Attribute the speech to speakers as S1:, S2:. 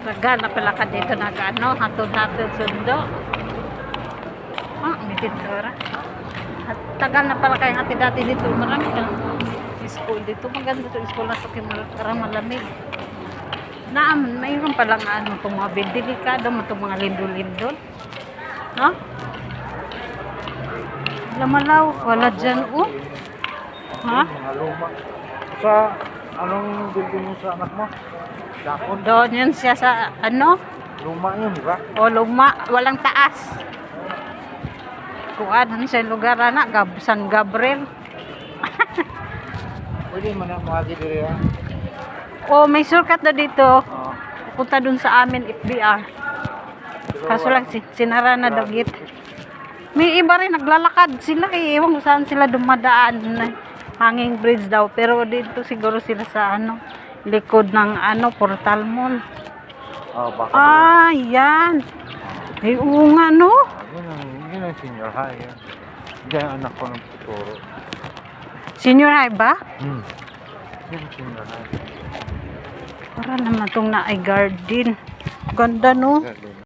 S1: Tagal na pala ka dito nag-ano, hatod-hatod sundo. May tintura. Tagal na pala kayong hati dati dito. Marami kang school dito. Maganda ito school na ito kaya malamig. Mayroon palang ano, itong mga delikado mo, itong mga lindol-lindol. No? Lamalaw, wala dyan, oh. Ha?
S2: Mga luma. Sa anong building mo sa anak mo? Dakon?
S1: Doon yun siya sa, ano?
S2: Luma yun, di ba?
S1: O luma, walang taas. Kuan, ano sa lugar na, San Gabriel.
S2: Pwede mo na mahagi diri ha?
S1: O, may shortcut na dito.
S2: Oo.
S1: Punta dun sa amin, FBR. Kaso lang, sinara na dagit. May iba rin, naglalakad sila eh. Ewan kung saan sila dumadaan. Hanging bridge daw. Pero dito siguro sila sa ano, likod ng ano, Portal Mall.
S2: Oh, baka.
S1: Ah, yan. Ay, oo nga, no?
S2: Yun ang senior high. Yan. Diyan ang anak ko ng tuturo.
S1: Senior high ba?
S2: Yun ang senior high.
S1: Para naman itong na ay garden. Ganda, no?
S2: Ganda.